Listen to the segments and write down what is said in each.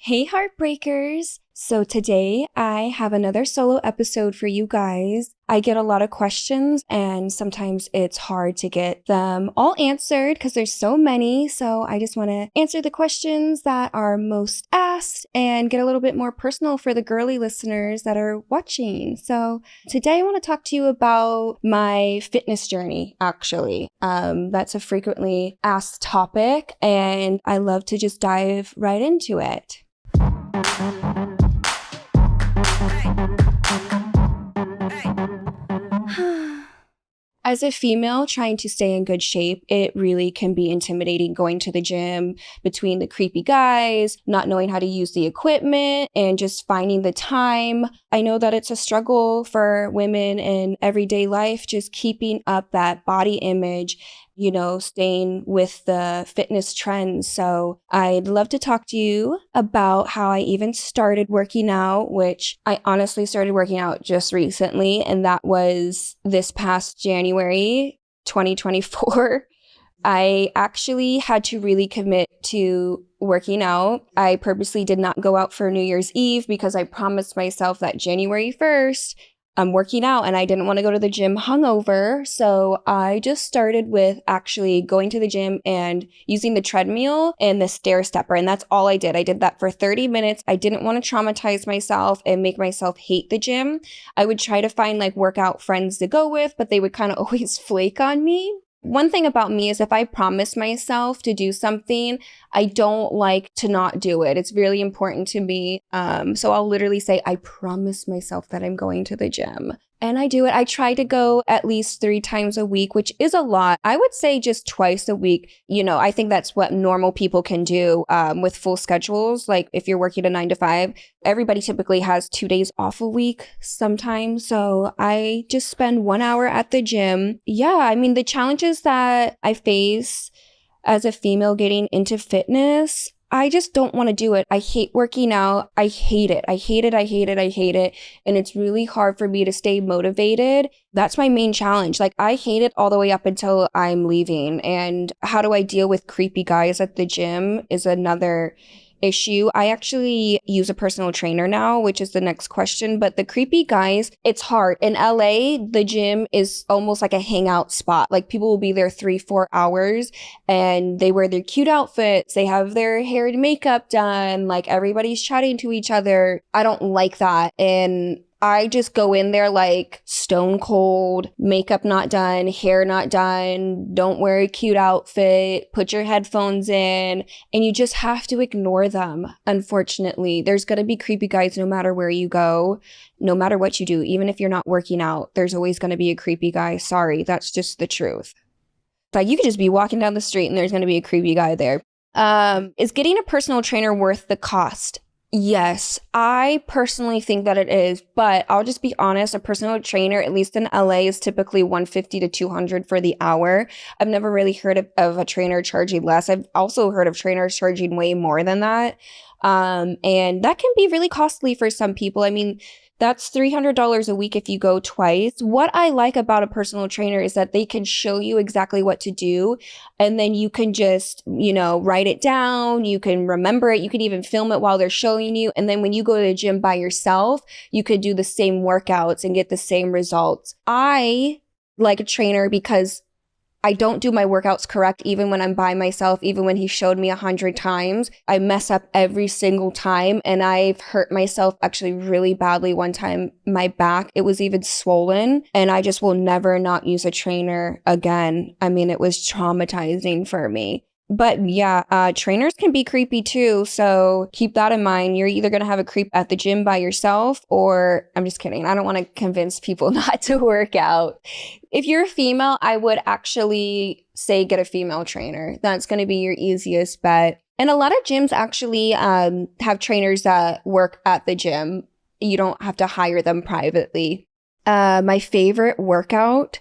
Hey, Heartbreakers! So today I have another solo episode for you guys. I get a lot of questions and sometimes it's hard to get them all answered because there's so many. So I just want to answer the questions that are most asked and get a little bit more personal for the girly listeners that are watching. So today I want to talk to you about my fitness journey, actually. That's a frequently asked topic and I love to just dive right into it. As a female trying to stay in good shape, it really can be intimidating going to the gym between the creepy guys, not knowing how to use the equipment, and just finding the time. I know that it's a struggle for women in everyday life, just keeping up that body image, staying with the fitness trends. So I'd love to talk to you about how I even started working out, which I honestly started working out just recently, and that was this past January 2024. I actually had to really commit to working out. I purposely did not go out for New Year's Eve because I promised myself that January 1st, I'm working out and I didn't want to go to the gym hungover. So I just started with actually going to the gym and using the treadmill and the stair stepper. And that's all I did. I did that for 30 minutes. I didn't want to traumatize myself and make myself hate the gym. I would try to find workout friends to go with, but they would kind of always flake on me. One thing about me is if I promise myself to do something, I don't like to not do it. It's really important to me. So I'll literally say, I promise myself that I'm going to the gym. And I do it. I try to go at least 3 times a week, which is a lot. I would say just twice a week. I think that's what normal people can do with full schedules. Like if you're working a 9 to 5, everybody typically has 2 days off a week sometimes. So I just spend 1 hour at the gym. Yeah, I mean, the challenges that I face as a female getting into fitness, I just don't want to do it. I hate working out. I hate it. I hate it. I hate it. I hate it. And it's really hard for me to stay motivated. That's my main challenge. I hate it all the way up until I'm leaving. And how do I deal with creepy guys at the gym is another issue. I actually use a personal trainer now, which is the next question. But the creepy guys, it's hard. In LA, the gym is almost like a hangout spot. People will be there 3-4 hours and they wear their cute outfits. They have their hair and makeup done. Everybody's chatting to each other. I don't like that. And I just go in there stone cold, makeup not done, hair not done, don't wear a cute outfit, put your headphones in, and you just have to ignore them. Unfortunately, there's going to be creepy guys no matter where you go, no matter what you do. Even if you're not working out, there's always going to be a creepy guy. Sorry, that's just the truth. You could just be walking down the street and there's going to be a creepy guy there. Is getting a personal trainer worth the cost? Yes, I personally think that it is, but I'll just be honest, a personal trainer, at least in LA, is typically $150 to $200 for the hour. I've never really heard of a trainer charging less. I've also heard of trainers charging way more than that. And that can be really costly for some people. I mean, that's $300 a week if you go twice. What I like about a personal trainer is that they can show you exactly what to do. And then you can just, write it down. You can remember it. You can even film it while they're showing you. And then when you go to the gym by yourself, you could do the same workouts and get the same results. I like a trainer because I don't do my workouts correct even when I'm by myself, even when he showed me 100 times. I mess up every single time and I've hurt myself actually really badly one time. My back, it was even swollen and I just will never not use a trainer again. I mean, it was traumatizing for me. But yeah, trainers can be creepy too. So keep that in mind. You're either going to have a creep at the gym by yourself or I'm just kidding. I don't want to convince people not to work out. If you're a female, I would actually say get a female trainer. That's going to be your easiest bet. And a lot of gyms actually have trainers that work at the gym. You don't have to hire them privately. My favorite workout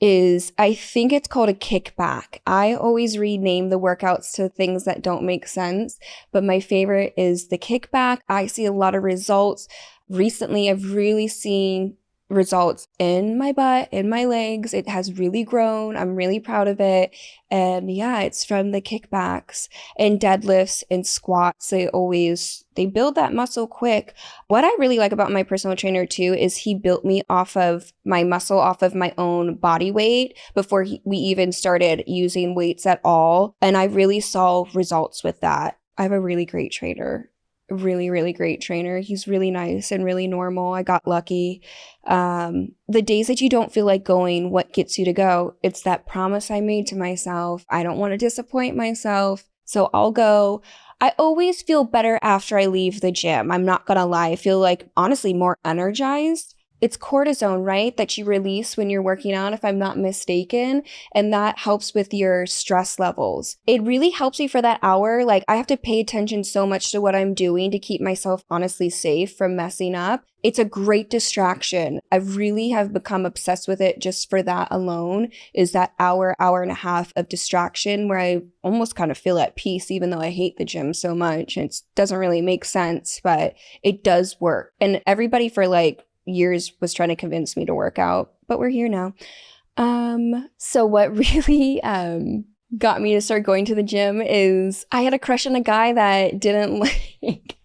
is, I think it's called a kickback. I always rename the workouts to things that don't make sense, but my favorite is the kickback. I see a lot of results. Recently, I've really seen results in my butt, in my legs. It has really grown. I'm really proud of it. And yeah, it's from the kickbacks and deadlifts and squats. They build that muscle quick. What I really like about my personal trainer too is he built me off of my muscle, off of my own body weight before we even started using weights at all. And I really saw results with that. I have a really great trainer. Really, really great trainer. He's really nice and really normal. I got lucky. The days that you don't feel like going, what gets you to go? It's that promise I made to myself. I don't want to disappoint myself, so I'll go. I always feel better after I leave the gym. I'm not gonna lie. I feel like, honestly, more energized. It's cortisone, right? That you release when you're working out, if I'm not mistaken. And that helps with your stress levels. It really helps me for that hour. Like, I have to pay attention so much to what I'm doing to keep myself honestly safe from messing up. It's a great distraction. I really have become obsessed with it just for that alone, is that hour and a half of distraction where I almost kind of feel at peace, even though I hate the gym so much. It doesn't really make sense, but it does work. And everybody for like years was trying to convince me to work out, but we're here now. So what really got me to start going to the gym is I had a crush on a guy that didn't like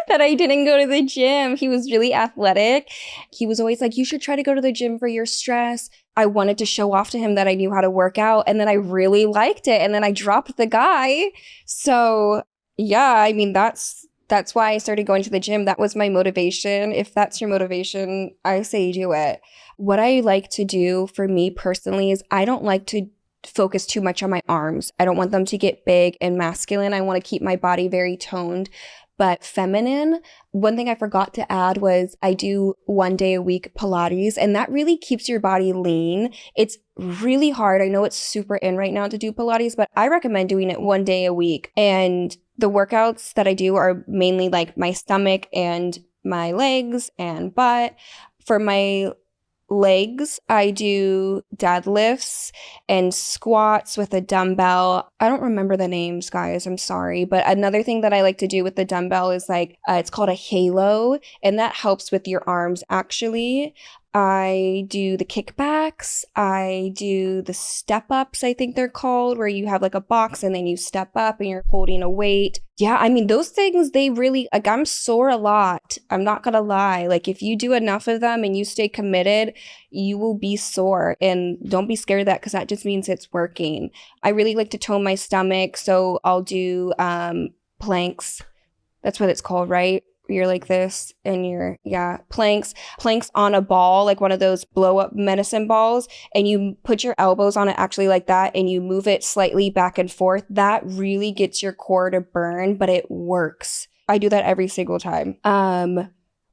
that I didn't go to the gym. He was really athletic. He was always like, you should try to go to the gym for your stress. I wanted to show off to him that I knew how to work out, and then I really liked it, and then I dropped the guy. So yeah, I mean, that's why I started going to the gym. That was my motivation. If that's your motivation, I say do it. What I like to do for me personally is I don't like to focus too much on my arms. I don't want them to get big and masculine. I want to keep my body very toned, but feminine. One thing I forgot to add was I do 1 day a week Pilates, and that really keeps your body lean. It's really hard. I know it's super in right now to do Pilates, but I recommend doing it 1 day a week. And the workouts that I do are mainly like my stomach and my legs and butt. For my legs, I do deadlifts and squats with a dumbbell. I don't remember the names, guys. I'm sorry. But another thing that I like to do with the dumbbell is like, it's called a halo, and that helps with your arms actually. I do the kickbacks. I do the step ups, I think they're called, where you have like a box and then you step up and you're holding a weight. Yeah, I mean, those things, they really, like, I'm sore a lot. I'm not gonna lie. Like, if you do enough of them and you stay committed, you will be sore. And don't be scared of that, because that just means it's working. I really like to tone my stomach. So I'll do planks. That's what it's called, right? You're like this and planks on a ball, like one of those blow up medicine balls, and you put your elbows on it actually like that, and you move it slightly back and forth. That really gets your core to burn, but it works. I do that every single time.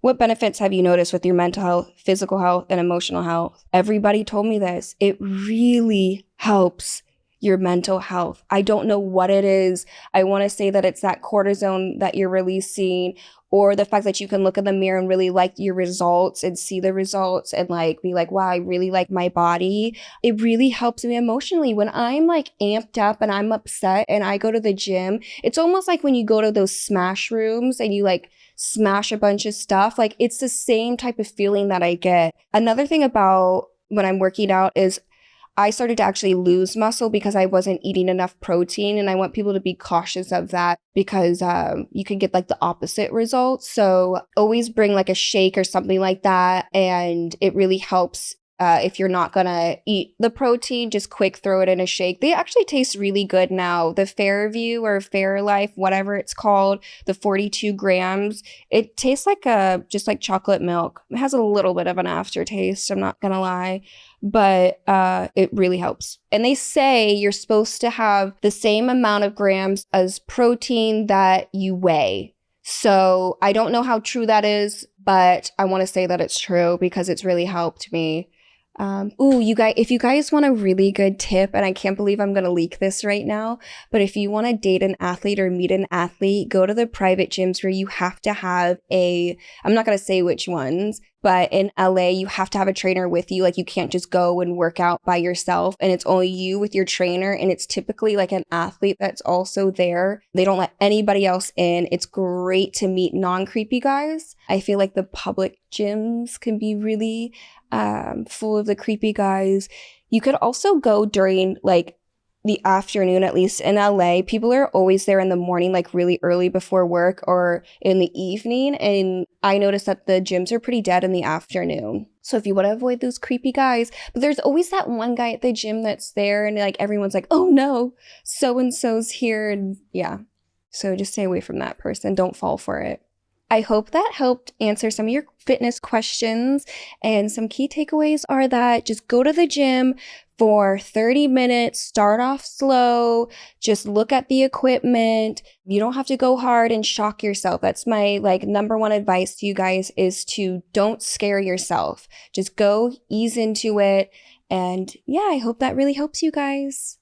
What benefits have you noticed with your mental health, physical health, and emotional health? Everybody told me this. It really helps your mental health. I don't know what it is. I want to say that it's that cortisone that you're releasing, or the fact that you can look in the mirror and really like your results and see the results and like be like, wow, I really like my body. It really helps me emotionally. When I'm like amped up and I'm upset and I go to the gym, it's almost like when you go to those smash rooms and you like smash a bunch of stuff. Like, it's the same type of feeling that I get. Another thing about when I'm working out is I started to actually lose muscle because I wasn't eating enough protein, and I want people to be cautious of that because you can get like the opposite results. So always bring like a shake or something like that, and it really helps. If you're not gonna eat the protein, just quick throw it in a shake. They actually taste really good now. The Fairview or Fairlife, whatever it's called, the 42 grams, it tastes like just like chocolate milk. It has a little bit of an aftertaste, I'm not gonna lie, but it really helps. And they say you're supposed to have the same amount of grams as protein that you weigh. So I don't know how true that is, but I want to say that it's true because it's really helped me. You guys, if you guys want a really good tip, and I can't believe I'm going to leak this right now, but if you want to date an athlete or meet an athlete, go to the private gyms where you have to have I'm not going to say which ones, But in LA, you have to have a trainer with you. Like, you can't just go and work out by yourself. And it's only you with your trainer. And it's typically like an athlete that's also there. They don't let anybody else in. It's great to meet non-creepy guys. I feel like the public gyms can be really full of the creepy guys. You could also go during like the afternoon, at least in LA. People are always there in the morning, like really early before work, or in the evening. And I noticed that the gyms are pretty dead in the afternoon. So if you want to avoid those creepy guys, but there's always that one guy at the gym that's there and like everyone's like, oh no, so-and-so's here. And yeah, so just stay away from that person. Don't fall for it. I hope that helped answer some of your fitness questions, and some key takeaways are that just go to the gym for 30 minutes, start off slow, just look at the equipment. You don't have to go hard and shock yourself. That's my like number one advice to you guys, is to don't scare yourself. Just go ease into it. And yeah, I hope that really helps you guys.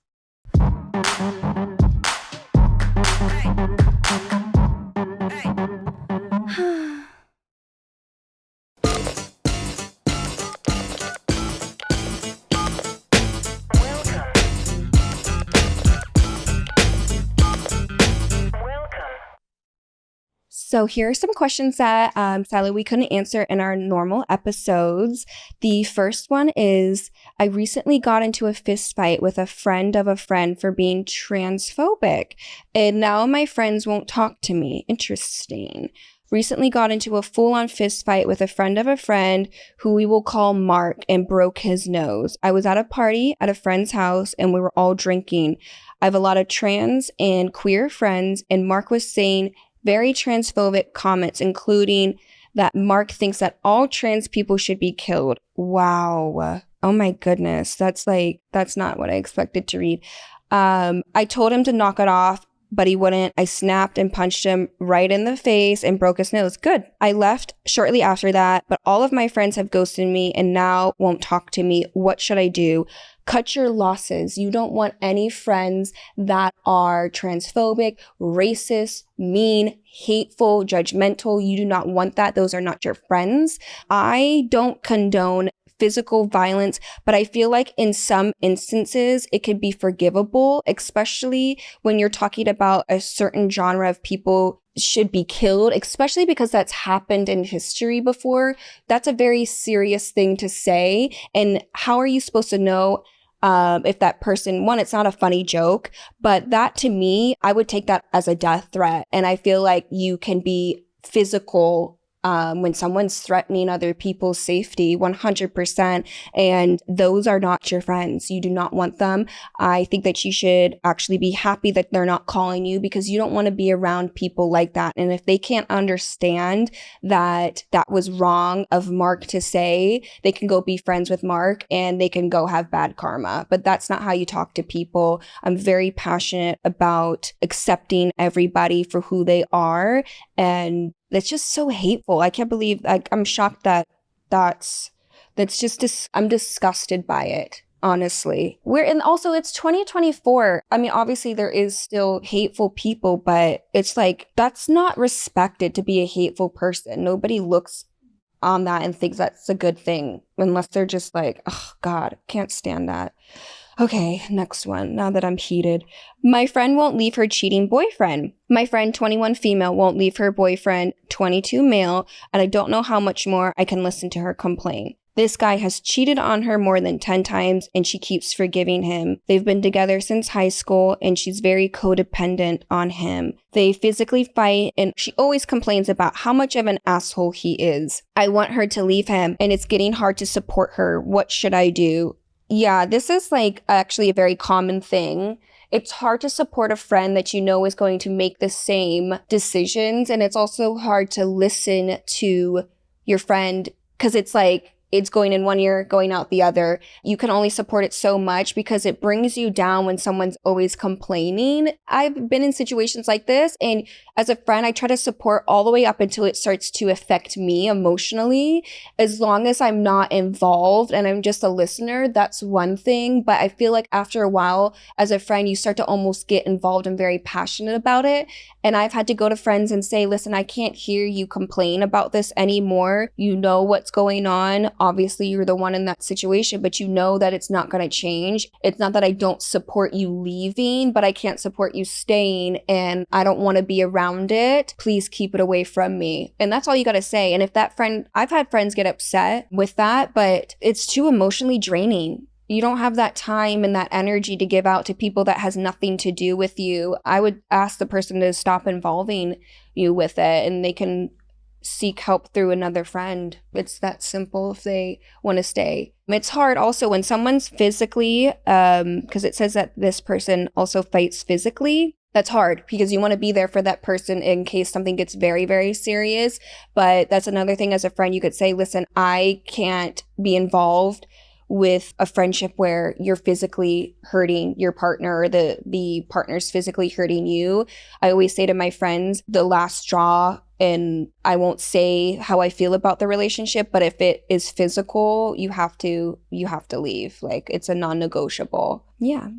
So here are some questions that sadly we couldn't answer in our normal episodes. The first one is, I recently got into a fist fight with a friend of a friend for being transphobic, and now my friends won't talk to me. Interesting. Recently got into a full-on fist fight with a friend of a friend who we will call Mark, and broke his nose. I was at a party at a friend's house and we were all drinking. I have a lot of trans and queer friends, and Mark was saying very transphobic comments, including that Mark thinks that all trans people should be killed. Wow. Oh my goodness. That's not what I expected to read. I told him to knock it off, but he wouldn't. I snapped and punched him right in the face and broke his nose. Good. I left shortly after that, but all of my friends have ghosted me and now won't talk to me. What should I do? Cut your losses. You don't want any friends that are transphobic, racist, mean, hateful, judgmental. You do not want that. Those are not your friends. I don't condone physical violence, but I feel like in some instances it could be forgivable, especially when you're talking about a certain genre of people should be killed, especially because that's happened in history before. That's a very serious thing to say. And how are you supposed to know if that person, one, it's not a funny joke, but that to me, I would take that as a death threat. And I feel like you can be physical when someone's threatening other people's safety, 100%, and those are not your friends. You do not want them. I think that you should actually be happy that they're not calling you, because you don't want to be around people like that. And if they can't understand that that was wrong of Mark to say, they can go be friends with Mark and they can go have bad karma. But that's not how you talk to people. I'm very passionate about accepting everybody for who they are, and that's just so hateful. I can't believe, like, I'm shocked that that's just, I'm disgusted by it, honestly. And also it's 2024. I mean, obviously there is still hateful people, but it's like, that's not respected to be a hateful person. Nobody looks on that and thinks that's a good thing, unless they're just like, oh God, can't stand that. Okay, next one. Now that I'm heated. My friend won't leave her cheating boyfriend. My friend, 21 female, won't leave her boyfriend, 22 male, and I don't know how much more I can listen to her complain. This guy has cheated on her more than 10 times and she keeps forgiving him. They've been together since high school and she's very codependent on him. They physically fight and she always complains about how much of an asshole he is. I want her to leave him and it's getting hard to support her. What should I do? Yeah, this is like actually a very common thing. It's hard to support a friend that you know is going to make the same decisions. And it's also hard to listen to your friend because it's like it's going in one ear, going out the other. You can only support it so much because it brings you down when someone's always complaining. I've been in situations like this, and as a friend, I try to support all the way up until it starts to affect me emotionally. As long as I'm not involved and I'm just a listener, that's one thing. But I feel like after a while, as a friend, you start to almost get involved and very passionate about it. And I've had to go to friends and say, listen, I can't hear you complain about this anymore. You know what's going on. Obviously, you're the one in that situation, but you know that it's not going to change. It's not that I don't support you leaving, but I can't support you staying, and I don't want to be around it. Please keep it away from me. And that's all you got to say. And if that friend, I've had friends get upset with that, but it's too emotionally draining. You don't have that time and that energy to give out to people that has nothing to do with you. I would ask the person to stop involving you with it, and they can seek help through another friend. It's that simple if they want to stay. It's hard also when someone's physically, because it says that this person also fights physically. That's hard because you want to be there for that person in case something gets very, very serious. But that's another thing as a friend, you could say, listen, I can't be involved with a friendship where you're physically hurting your partner, or the partner's physically hurting you. I always say to my friends, the last straw, and I won't say how I feel about the relationship, but if it is physical, you have to leave. Like, it's a non-negotiable. Yeah.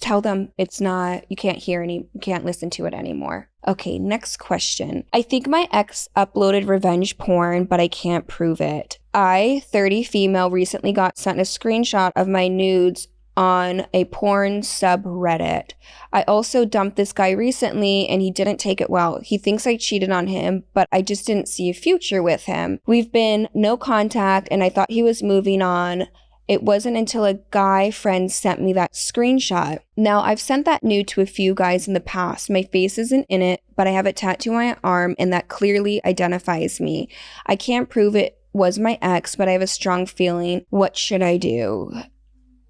Tell them it's not, you can't listen to it anymore. Okay, next question. I think my ex uploaded revenge porn, but I can't prove it. I, 30 female, recently got sent a screenshot of my nudes on a porn subreddit. I also dumped this guy recently and he didn't take it well. He thinks I cheated on him, but I just didn't see a future with him. We've been no contact and I thought he was moving on. It wasn't until a guy friend sent me that screenshot. Now, I've sent that nude to a few guys in the past. My face isn't in it, but I have a tattoo on my arm and that clearly identifies me. I can't prove it was my ex, but I have a strong feeling. What should I do?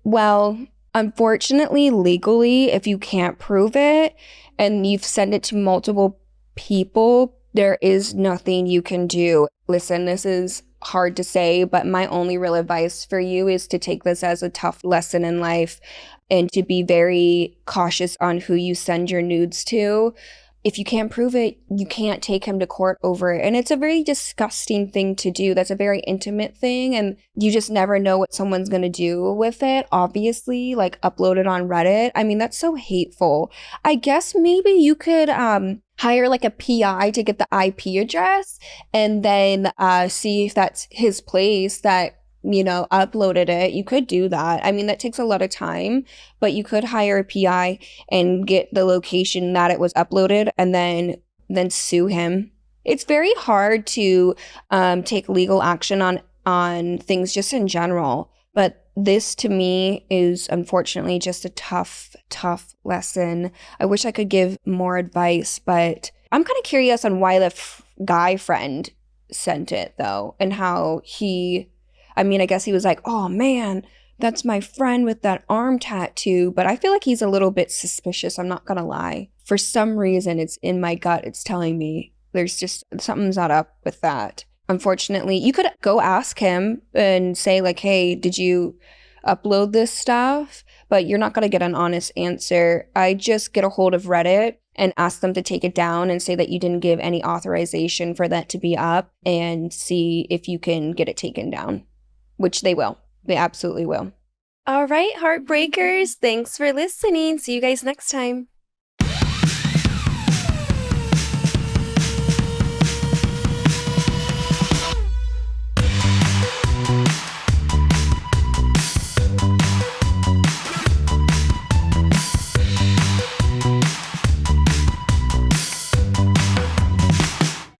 Well, unfortunately, legally, if you can't prove it and you've sent it to multiple people, there is nothing you can do. Listen, this is hard to say, but my only real advice for you is to take this as a tough lesson in life and to be very cautious on who you send your nudes to. If you can't prove it, you can't take him to court over it. And it's a very disgusting thing to do. That's a very intimate thing. And you just never know what someone's going to do with it. Obviously, like upload it on Reddit. I mean, that's so hateful. I guess maybe you could hire like a PI to get the IP address and then see if that's his place that, you know, uploaded it. You could do that. I mean, that takes a lot of time, but you could hire a PI and get the location that it was uploaded and then sue him. It's very hard to take legal action on things just in general, but this to me is unfortunately just a tough lesson. I wish I could give more advice, but I'm kind of curious on why the guy friend sent it though, and how I guess he was like, oh man, that's my friend with that arm tattoo. But I feel like he's a little bit suspicious. I'm not going to lie. For some reason, it's in my gut. It's telling me there's just something's not up with that. Unfortunately, you could go ask him and say like, hey, did you upload this stuff? But you're not going to get an honest answer. I just get a hold of Reddit and ask them to take it down and say that you didn't give any authorization for that to be up and see if you can get it taken down. Which they will. They absolutely will. All right, Heartbreakers. Thanks for listening. See you guys next time.